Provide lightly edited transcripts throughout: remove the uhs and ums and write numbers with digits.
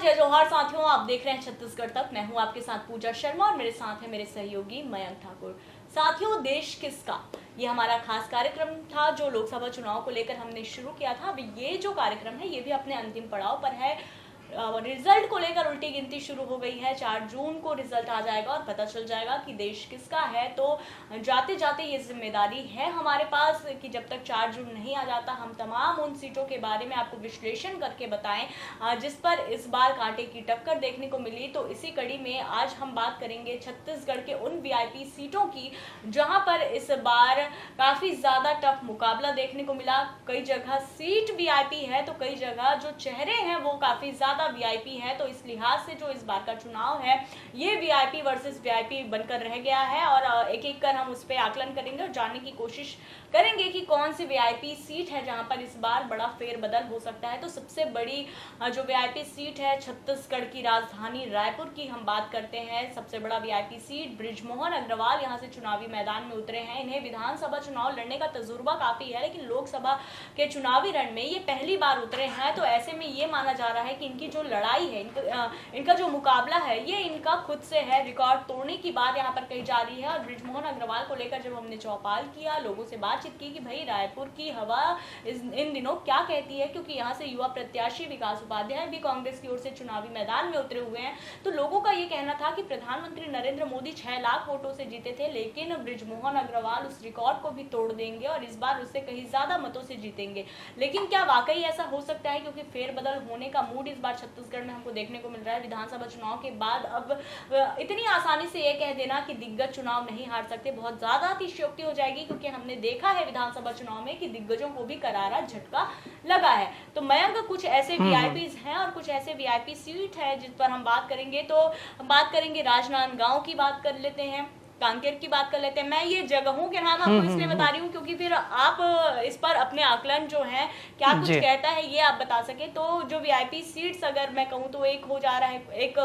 जय जोहार साथियों, आप देख रहे हैं छत्तीसगढ़ तक। मैं हूं आपके साथ पूजा शर्मा और मेरे साथ है मेरे सहयोगी मयंक ठाकुर। साथियों, देश किसका, ये हमारा खास कार्यक्रम था जो लोकसभा चुनाव को लेकर हमने शुरू किया था। अब ये जो कार्यक्रम है ये भी अपने अंतिम पड़ाव पर है। रिजल्ट को लेकर उल्टी गिनती शुरू हो गई है। 4 जून को रिजल्ट आ जाएगा और पता चल जाएगा कि देश किसका है। तो जाते जाते ये जिम्मेदारी है हमारे पास कि जब तक 4 जून नहीं आ जाता हम तमाम उन सीटों के बारे में आपको विश्लेषण करके बताएं जिस पर इस बार कांटे की टक्कर देखने को मिली। तो इसी कड़ी में आज हम बात करेंगे छत्तीसगढ़ के उन वीआईपी सीटों की जहां पर इस बार काफी ज्यादा टफ मुकाबला देखने को मिला। कई जगह सीट वीआईपी है तो कई जगह जो चेहरे हैं वो काफी ज्यादा वीआईपी है। तो इस लिहाज से जो इस बार का चुनाव है ये वीआईपी वर्सेस वीआईपी बनकर रह गया है और एक एक कर हम उस पर आकलन करेंगे और जानने की कोशिश करेंगे कि कौन सी वीआईपी सीट है जहां पर इस बार बड़ा फेरबदल हो सकता है। तो सबसे बड़ी जो वीआईपी सीट है छत्तीसगढ़ की राजधानी रायपुर की हम बात करते हैं। सबसे बड़ा वीआईपी सीट बृजमोहन अग्रवाल यहां से चुनावी मैदान में उतरे हैं। इन्हें विधानसभा चुनाव लड़ने का तजुर्बा काफी है लेकिन लोकसभा के चुनावी रण में ये पहली बार उतरे हैं। तो ऐसे में ये माना जा रहा है कि इनकी जो लड़ाई है, इनका जो मुकाबला है ये इनका खुद से है। रिकॉर्ड तोड़ने की बात यहाँ पर कही जा रही है। और बृजमोहन अग्रवाल को लेकर जब हमने चौपाल किया, लोगों से बातचीत की कि भाई रायपुर की हवा इन दिनों क्या कहती है, क्योंकि यहाँ से युवा प्रत्याशी विकास उपाध्याय भी कांग्रेस की ओर से चुनावी मैदान में उतरे हुए हैं। तो लोगों का ये कहना था कि प्रधानमंत्री नरेंद्र मोदी 6 लाख वोटों से जीते थे लेकिन बृजमोहन अग्रवाल उस रिकॉर्ड को भी तोड़ देंगे और इस बार उससे कहीं ज्यादा मतों से जीतेंगे। लेकिन क्या वाकई ऐसा हो सकता है, क्योंकि फेरबदल होने का मूड इस बार छत्तीसगढ़ में हमको देखने को मिल रहा है। विधानसभा चुनाव के बाद अब इतनी आसानी से ये कह देना कि दिग्गज चुनाव नहीं हार सकते बहुत ज्यादा अतिशयोक्ति हो जाएगी, क्योंकि हमने देखा है विधानसभा चुनाव में कि दिग्गजों को भी करारा झटका लगा है। तो मयंक, कुछ ऐसे वीआईपीज हैं और कुछ ऐसे वीआईपी सीट है जिस पर हम बात करेंगे। तो हम बात करेंगे राजनांदगांव की बात कर लेते हैं, कांकेर की बात कर लेते हैं। मैं ये जगहों के नाम आपको इसलिए बता रही हूँ क्योंकि फिर आप इस पर अपने आकलन जो है क्या कुछ कहता है ये आप बता सके। तो जो वीआईपी सीट्स अगर मैं कहूँ तो एक हो जा रहा है, एक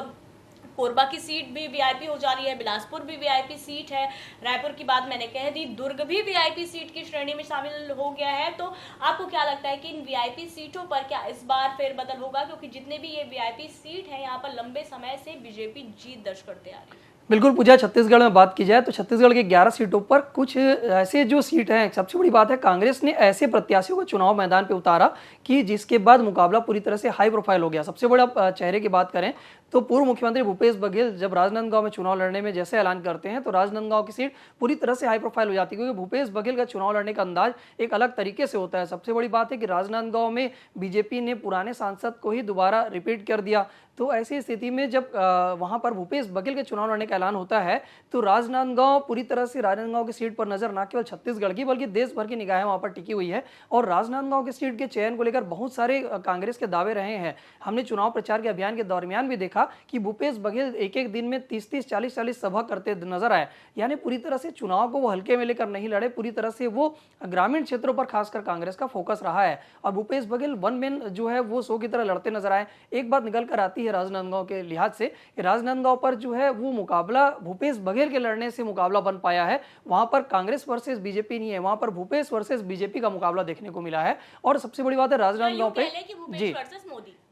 कोरबा की सीट भी वीआईपी हो जा रही है, बिलासपुर भी वीआईपी सीट है, रायपुर की बात मैंने कह दी, दुर्ग भी वीआईपी सीट की श्रेणी में शामिल हो गया है। तो आपको क्या लगता है कि इन वीआईपी सीटों पर क्या इस बार फेरबदल होगा, क्योंकि जितने भी ये वीआईपी सीट है यहाँ पर लंबे समय से बीजेपी जीत दर्ज करते आ रही है। बिल्कुल पूजा, छत्तीसगढ़ में बात की जाए तो छत्तीसगढ़ के 11 सीटों पर कुछ ऐसे जो सीट हैं, सबसे बड़ी बात है कांग्रेस ने ऐसे प्रत्याशियों को चुनाव मैदान पे उतारा कि जिसके बाद मुकाबला पूरी तरह से हाई प्रोफाइल हो गया। सबसे बड़ा चेहरे की बात करें तो पूर्व मुख्यमंत्री भूपेश बघेल जब राजनांदगांव में चुनाव लड़ने में जैसे ऐलान करते हैं तो राजनांदगांव की सीट पूरी तरह से हाई प्रोफाइल हो जाती है, क्योंकि भूपेश बघेल का चुनाव लड़ने का अंदाज एक अलग तरीके से होता है। सबसे बड़ी बात है कि राजनांदगांव में बीजेपी ने पुराने सांसद को ही दोबारा रिपीट कर दिया। तो ऐसी स्थिति में जब वहां पर भूपेश बघेल के चुनाव लड़ने का ऐलान होता है तो राजनांदगांव पूरी तरह से राजनांदगांव की सीट पर नजर न केवल छत्तीसगढ़ की बल्कि देश भर की निगाहें वहां पर टिकी हुई है। और राजनांदगांव की सीट के चयन को लेकर बहुत सारे कांग्रेस के दावे रहे हैं। हमने चुनाव प्रचार के अभियान के दरमियान भी देखा कि भूपेश बघेल एक एक दिन में 30-30, 40-40 सभा करते नजर आए। यानी पूरी तरह से चुनाव को वो हल्के में लेकर नहीं लड़े, पूरी तरह से वो ग्रामीण क्षेत्रों पर खासकर कांग्रेस का फोकस रहा है। और भूपेश बघेल वन मैन जो है वो शो की तरह लड़ते नजर आए। एक बात निकल कर आती है राजनांदगांव के लिहाज से, राजनांदगांव पर जो है वो मुकाबला भूपेश बघेल के लड़ने से मुकाबला बन पाया है। वहां पर कांग्रेस वर्सेस बीजेपी नहीं है, वहां पर भूपेश वर्सेस बीजेपी का मुकाबला देखने को मिला है। और सबसे बड़ी बात है राजनांदगांव पे जी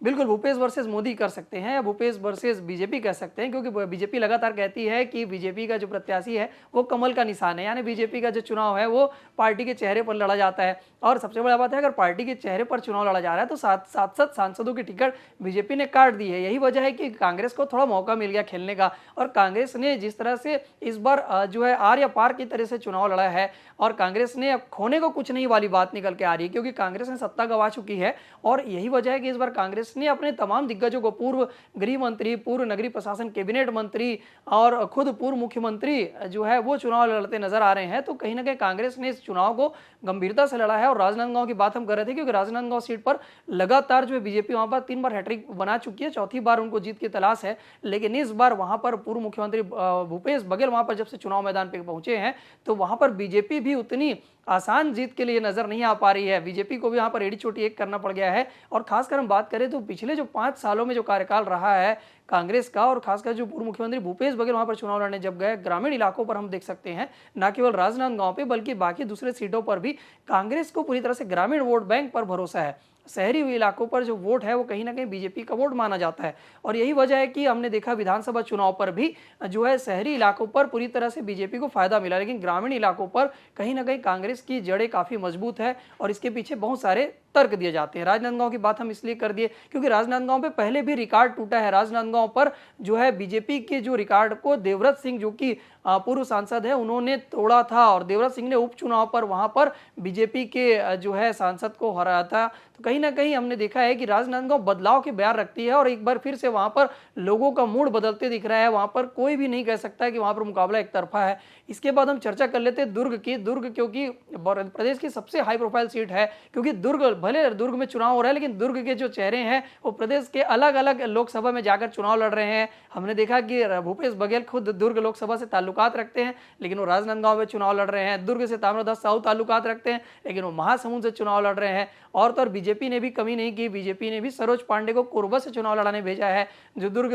बिल्कुल भूपेश वर्सेस मोदी कर सकते हैं या भूपेश वर्सेस बीजेपी कह सकते हैं, क्योंकि बीजेपी लगातार कहती है कि बीजेपी का जो प्रत्याशी है वो कमल का निशान है, यानी बीजेपी का जो चुनाव है वो पार्टी के चेहरे पर लड़ा जाता है। और सबसे बड़ी बात है अगर पार्टी के चेहरे पर चुनाव लड़ा जा रहा है तो सात सांसदों की टिकट बीजेपी ने काट दी है। यही वजह है कि कांग्रेस को थोड़ा मौका मिल गया खेलने का। और कांग्रेस ने जिस तरह से इस बार जो है आर या पार की तरह से चुनाव लड़ा है और कांग्रेस ने अब खोने को कुछ नहीं वाली बात निकल के आ रही है, क्योंकि कांग्रेस ने सत्ता गंवा चुकी है। और यही वजह है कि इस बार कांग्रेस ने अपने तमाम दिग्गजों को, पूर्व गृह मंत्री, पूर्व नगरीय प्रशासन कैबिनेट मंत्री और खुद पूर्व मुख्यमंत्री जो है वो चुनाव लड़ते नजर आ रहे हैं। तो कहीं ना कहीं कांग्रेस ने इस चुनाव को गंभीरता से लड़ा है। और राजनांदगांव की बात हम कर रहे थे क्योंकि राजनांदगांव सीट पर लगातार जो है बीजेपी वहां पर 3 बार हैट्रिक बना चुकी है, चौथी बार उनको जीत की तलाश है। लेकिन इस बार वहां पर पूर्व मुख्यमंत्री भूपेश बघेल वहां पर जब से चुनाव मैदान पे पहुंचे हैं तो वहां पर बीजेपी भी उतनी आसान जीत के लिए नजर नहीं आ पा रही है। बीजेपी को भी यहाँ पर एड़ी चोटी एक करना पड़ गया है। और खासकर हम बात करें तो पिछले जो 5 सालों में जो कार्यकाल रहा है कांग्रेस का, और खासकर जो पूर्व मुख्यमंत्री भूपेश बघेल वहां पर चुनाव लड़ने जब गए, ग्रामीण इलाकों पर हम देख सकते हैं न केवल राजनांदगांव पे बल्कि बाकी दूसरे सीटों पर भी कांग्रेस को पूरी तरह से ग्रामीण वोट बैंक पर भरोसा है। शहरी इलाकों पर जो वोट है वो कहीं ना कहीं बीजेपी का वोट माना जाता है। और यही वजह है कि हमने देखा विधानसभा चुनाव पर भी जो है शहरी इलाकों पर पूरी तरह से बीजेपी को फायदा मिला, लेकिन ग्रामीण इलाकों पर कहीं ना कहीं कांग्रेस की जड़ें काफी मजबूत है और इसके पीछे बहुत सारे तर्क दिए जाते हैं। राजनांदगांव की बात हम इसलिए कर दिए क्योंकि राजनांदगांव पे पहले भी रिकॉर्ड टूटा है। राजनांदगांव पर जो है बीजेपी के जो रिकॉर्ड को देवव्रत सिंह जो कि पूर्व सांसद है उन्होंने तोड़ा था और देवव्रत सिंह ने उपचुनाव पर वहां पर बीजेपी के जो है सांसद को हराया था। तो कहीं ना कहीं हमने देखा है कि राजनांदगांव बदलाव के बयान रखती है और एक बार फिर से वहां पर लोगों का मूड बदलते दिख रहा है। वहां पर कोई भी नहीं कह सकता है कि वहां पर मुकाबला एक तरफा है। इसके बाद हम चर्चा कर लेते हैं दुर्ग की। दुर्ग क्योंकि प्रदेश की सबसे हाई प्रोफाइल सीट है, क्योंकि दुर्ग भले दुर्ग में चुनाव हो रहा है लेकिन दुर्ग के जो चेहरे हैं वो प्रदेश के अलग अलग लोकसभा में जाकर चुनाव लड़ रहे हैं। हमने देखा कि भूपेश बघेल खुद दुर्ग लोकसभा से ताल्लुकात रखते हैं लेकिन वो राजनांदगांव में चुनाव लड़ रहे हैं। दुर्ग से ताम्रध्वज साहू ताल्लुकात रखते हैं लेकिन वो महासमुंद से चुनाव लड़ रहे हैं। और तो और बीजेपी ने भी कमी नहीं की, बीजेपी ने भी सरोज पांडे को कोरबा से चुनाव लड़ाने भेजा है। जो दुर्ग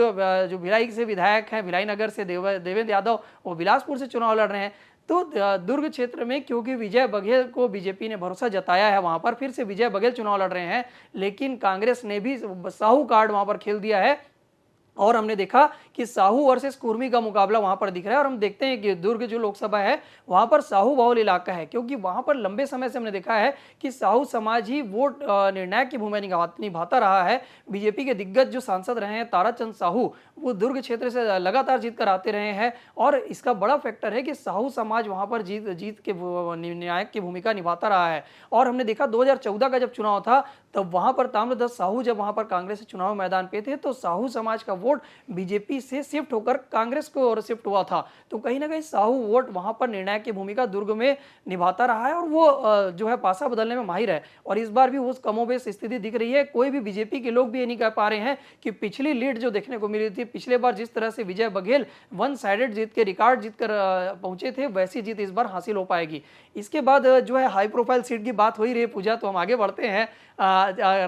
जो भिलाई से विधायक हैं, भिलाई नगर से देवेंद्र यादव, वो बिलासपुर से चुनाव लड़ रहे हैं। तो दुर्ग क्षेत्र में क्योंकि विजय बघेल को बीजेपी ने भरोसा जताया है, वहां पर फिर से विजय बघेल चुनाव लड़ रहे हैं, लेकिन कांग्रेस ने भी साहू कार्ड वहां पर खेल दिया है और हमने देखा कि साहू वर्सेस कुर्मी का मुकाबला वहां पर दिख रहा है। और हम देखते हैं कि दुर्ग जो लोकसभा है वहां पर साहू बहुल इलाका है, क्योंकि वहां पर लंबे समय से हमने देखा है कि साहू समाज ही वोट निर्णायक की भूमिका निभाता रहा है। बीजेपी के दिग्गज जो सांसद रहे हैं ताराचंद साहू, वो दुर्ग क्षेत्र से लगातार जीत कर आते रहे हैं और इसका बड़ा फैक्टर है कि साहू समाज वहां पर जीत के निर्णायक की भूमिका निभाता रहा है। और हमने देखा 2014 का जब चुनाव था तब वहां पर ताम्रध्वज साहू जब वहां पर कांग्रेस से चुनाव मैदान पे थे तो साहू समाज का वोट बीजेपी से शिफ्ट होकर कांग्रेस को ओर शिफ्ट हुआ था। तो कहीं ना कहीं साहू वोट वहां पर निर्णायक की भूमिका दुर्ग में निभाता रहा है और वो जो है पासा बदलने में माहिर है। और इस बार भी उस कमोबेश स्थिति दिख रही है। कोई भी बीजेपी के लोग भी ये नहीं कह पा रहे हैं कि पिछली लीड जो देखने को मिली थी, पिछले बार जिस तरह से विजय बघेल वन साइडेड जीत के रिकॉर्ड जीत कर पहुंचे थे, वैसी जीत इस बार हासिल हो पाएगी। इसके बाद जो है हाई प्रोफाइल सीट की बात हो ही रही पूजा, तो हम आगे बढ़ते हैं।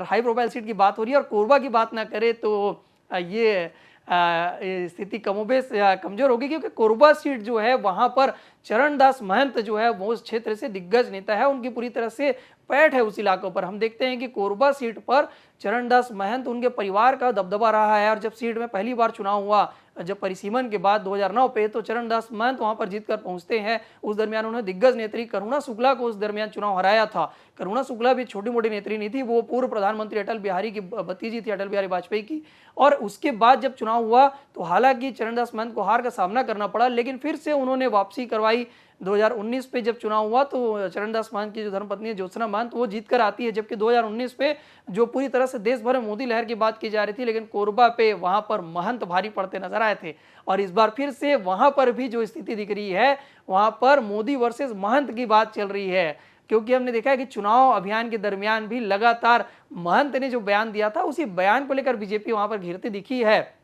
हाई प्रोफाइल सीट की बात हो रही है और कोरबा की बात ना करें तो ये स्थिति कमोबेश कमजोर होगी, क्योंकि कोरबा सीट जो है वहां पर चरणदास महंत जो है वो उस क्षेत्र से दिग्गज नेता है, उनकी पूरी तरह से पैठ है उस इलाकों पर। हम देखते हैं कि कोरबा सीट पर चरणदास महंत उनके परिवार का दबदबा रहा है और जब सीट में पहली बार चुनाव हुआ जब परिसीमन के बाद 2009 पे, तो चरणदास महंत वहां पर जीतकर पहुंचते हैं। उस दरमियान उन्होंने दिग्गज नेत्री करुणा शुक्ला को उस दरमियान चुनाव हराया था। करुणा शुक्ला भी छोटी मोटी नेत्री नहीं थी, वो पूर्व प्रधानमंत्री अटल बिहारी की भतीजी थी, अटल बिहारी वाजपेयी की। और उसके बाद जब चुनाव हुआ तो हालांकि चरणदास महंत को हार का सामना करना पड़ा, लेकिन फिर से उन्होंने वापसी करवाई। 2019 पे जब चुनाव हुआ तो चरणदास महंत की जो धर्मपत्नी है ज्योत्सना महंत वो जीत कर आती है, जबकि 2019 पे जो पूरी तरह से देश भर में मोदी लहर की बात की जा रही थी, लेकिन कोरबा पे वहां पर महंत भारी पड़ते नजर आए थे। और इस बार फिर से वहां पर भी जो स्थिति दिख रही है वहां पर मोदी वर्सेस महंत की बात चल रही है, क्योंकि हमने देखा है कि चुनाव अभियान के दरमियान भी लगातार महंत ने जो बयान दिया था उसी बयान को लेकर बीजेपी वहां पर घिरती दिखी है।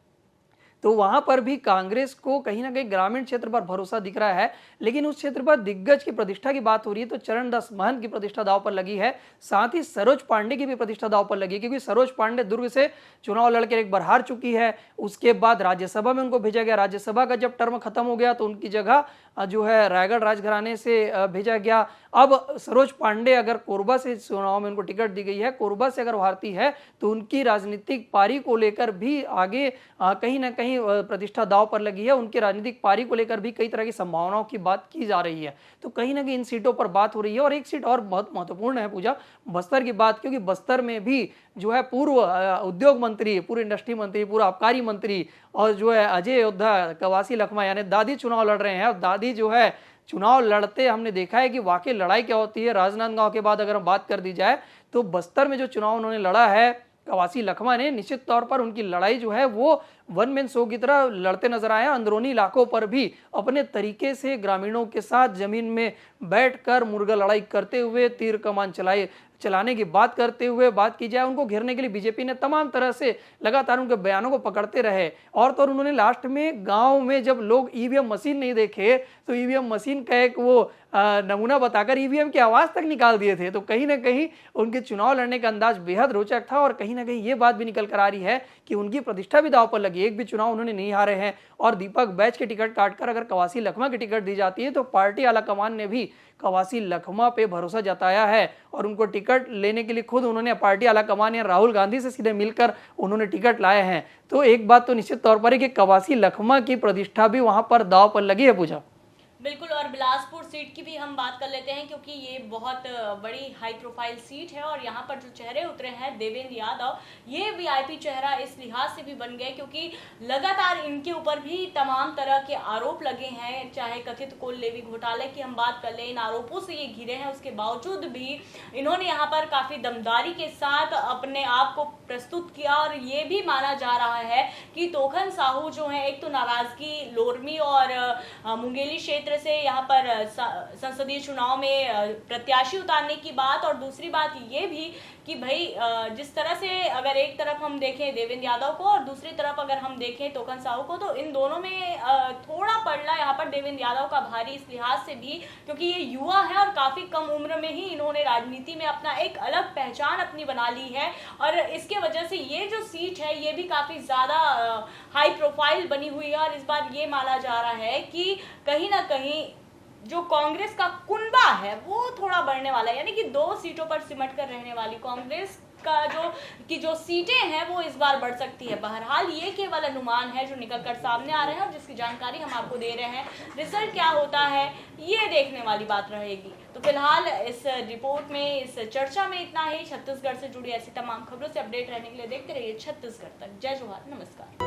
तो वहां पर भी कांग्रेस को कहीं ना कहीं ग्रामीण क्षेत्र पर भरोसा दिख रहा है, लेकिन उस क्षेत्र पर दिग्गज की प्रतिष्ठा की बात हो रही है तो चरणदास महंत की प्रतिष्ठा दांव पर लगी है। साथ ही सरोज पांडे की भी प्रतिष्ठा दांव पर लगी है, क्योंकि सरोज पांडे दुर्ग से चुनाव लड़कर एक बार हार चुकी है। उसके बाद राज्यसभा में उनको भेजा गया, राज्यसभा का जब टर्म खत्म हो गया तो उनकी जगह जो है रायगढ़ राजघराने से भेजा गया। अब सरोज पांडे अगर कोरबा से चुनाव में उनको टिकट दी गई है, कोरबा से अगर हारती है तो उनकी राजनीतिक पारी को लेकर भी आगे कहीं ना कहीं प्रतिष्ठा दांव पर लगी है। उनकी राजनीतिक पारी को लेकर भी कई तरह की संभावनाओं की बात की जा रही है। तो कहीं ना कहीं इन सीटों पर बात हो रही है। और एक सीट और बहुत महत्वपूर्ण है पूजा, बस्तर की बात, क्योंकि बस्तर में भी जो है पूर्व उद्योग मंत्री, पूर्व इंडस्ट्री मंत्री, पूर्व आबकारी मंत्री और जो है अजय योद्धा कवासी लखमा यानी दादी चुनाव लड़ रहे हैं। और दादी जो है चुनाव लड़ते हमने देखा है कि वाकई लड़ाई क्या होती है। राजनांदगांव के बाद अगर हम बात कर दी जाए तो बस्तर में जो चुनाव उन्होंने लड़ा है कवासी लखमा ने, निश्चित तौर पर उनकी लड़ाई जो है वो वन मैन शो की तरह लड़ते नजर आए। अंदरूनी इलाकों पर भी अपने तरीके से ग्रामीणों के साथ जमीन में बैठकर मुर्गा लड़ाई करते हुए, तीर कमान चलाने की बात करते हुए बात की जाए, उनको घेरने के लिए बीजेपी ने तमाम तरह से लगातार उनके बयानों को पकड़ते रहे। और तो उन्होंने लास्ट में गांव में जब लोग ईवीएम मशीन नहीं देखे तो ईवीएम मशीन का एक वो नमूना बताकर ईवीएम की आवाज तक निकाल दिए थे। तो कहीं ना कहीं उनके चुनाव लड़ने का अंदाज बेहद रोचक था और कहीं ना कहीं ये बात भी निकल कर आ रही है कि उनकी प्रतिष्ठा भी दांव पर लगी एक भी चुनाव उन्होंने नहीं हारे हैं। और दीपक बैच के टिकट काटकर अगर कवासी लखमा की टिकट दी जाती है तो पार्टी आलाकमान ने भी कवासी लखमा पे भरोसा जताया है और उनको टिकट लेने के लिए खुद उन्होंने पार्टी आलाकमान या राहुल गांधी से सीधे मिलकर उन्होंने टिकट लाए हैं। तो एक बात तो निश्चित तौर पर है कि कवासी लखमा की प्रतिष्ठा भी वहां पर दांव पर लगी है पूजा। बिल्कुल, और बिलासपुर सीट की भी हम बात कर लेते हैं क्योंकि ये बहुत बड़ी हाई प्रोफाइल सीट है और यहाँ पर जो चेहरे उतरे हैं देवेंद्र यादव, ये वीआईपी चेहरा इस लिहाज से भी बन गए क्योंकि लगातार इनके ऊपर भी तमाम तरह के आरोप लगे हैं। चाहे कथित कोल लेवी घोटाले की हम बात कर लें, इन आरोपों से ये घिरे हैं, उसके बावजूद भी इन्होंने यहाँ पर काफ़ी दमदारी के साथ अपने आप को प्रस्तुत किया और ये भी माना जा रहा है कि तोखन साहू जो है, एक तो नाराजगी लोरमी और मुंगेली क्षेत्र से यहाँ पर संसदीय चुनाव में प्रत्याशी उतारने की बात, और दूसरी बात ये भी कि भाई जिस तरह से अगर एक तरफ हम देखें देवेंद्र यादव को और दूसरी तरफ अगर हम देखें तोखन साहू को, तो इन दोनों में थोड़ा पड़ला यहाँ पर देवेंद्र यादव का भारी, इस लिहाज से भी क्योंकि ये युवा है और काफी कम उम्र में ही इन्होंने राजनीति में अपना एक अलग पहचान अपनी बना ली है और इसके वजह से ये जो सीट है ये भी काफी ज्यादा हाई प्रोफाइल बनी हुई है। और इस बार ये माना जा रहा है कि कहीं ना कहीं जो कांग्रेस का कुनबा है वो थोड़ा बढ़ने वाला है, यानी कि 2 सीटों पर सिमट कर रहने वाली कांग्रेस का जो सीटें हैं वो इस बार बढ़ सकती है। बहरहाल ये केवल अनुमान है जो निकल कर सामने आ रहे हैं और जिसकी जानकारी हम आपको दे रहे हैं। रिजल्ट क्या होता है ये देखने वाली बात रहेगी। तो फिलहाल इस रिपोर्ट में, इस चर्चा में इतना ही। छत्तीसगढ़ से जुड़ी ऐसी तमाम खबरों से अपडेट रहने के लिए देखते रहिए छत्तीसगढ़ तक। जय जोहार, नमस्कार।